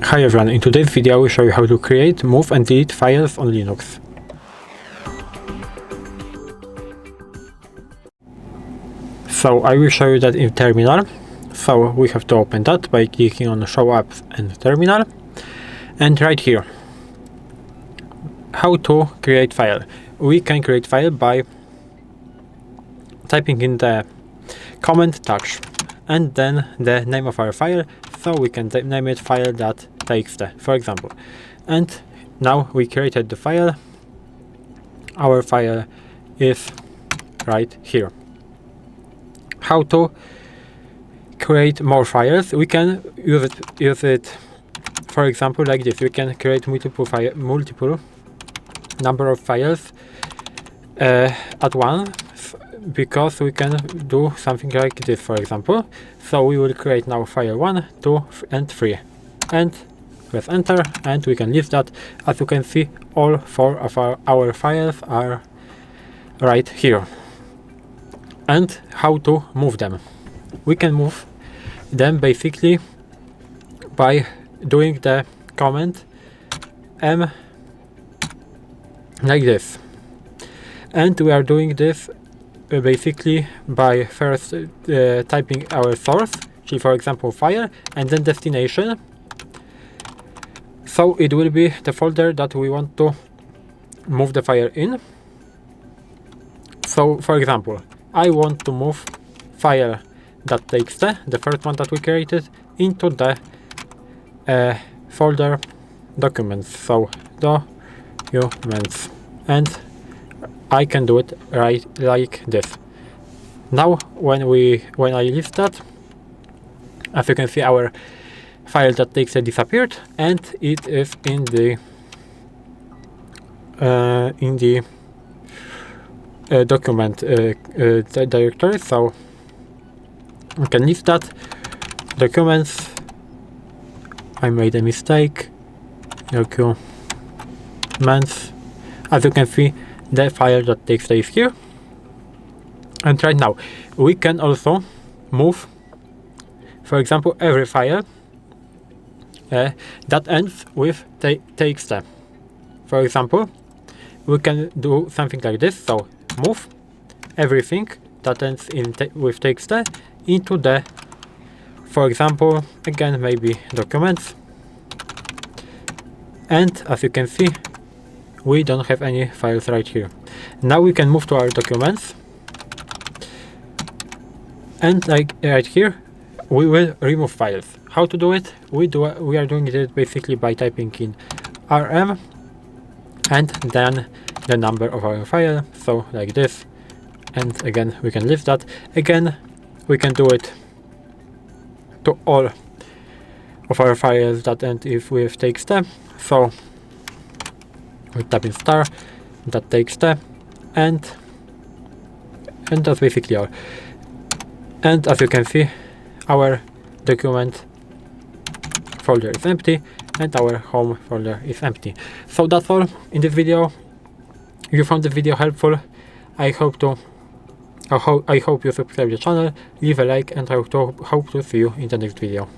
Hi everyone, in today's video I will show you how to create, move and delete files on Linux. So I will show you that in terminal. So we have to open that by clicking on show apps and terminal, and right here how to create file. We can create file by typing in the command touch and then the name of our file, so we can name it file.txt, for example. And now we created the file. Our file is right here. How to create more files? We can use it for example like this. We can create multiple number of files at once, because we can do something like this, for example. So we will create now file 1, 2 and 3 and press enter, and we can list that. As you can see, all 4 of our files are right here. And how to move them? We can move them basically by doing the command m like this, and we are doing this basically by first typing our source, for example file, and then destination. So it will be the folder that we want to move the file in. So for example, I want to move file.txt, the first one that we created, into the folder documents. So documents, and I can do it right like this. Now when I list that, as you can see, our file.txt disappeared, and it is in the document directory. So we can list that documents. I made a mistake. Documents. As you can see, the file.txt is here. And right now we can also move, for example, every file that ends with txt. For example, we can do something like this. So move everything that ends with txt into the, for example, again maybe documents. And as you can see, we don't have any files right here. Now we can move to our documents, and like right here we will remove files. How to do it? We are doing it basically by typing in rm and then the number of our file, so like this, and again we can list that. Again we can do it to all of our files that end with txt. So we type in star.txt, and that's basically all. And as you can see, our document folder is empty and our home folder is empty. So that's all in this video. If you found the video helpful, I hope you subscribe to the channel, leave a like, and I hope to see you in the next video.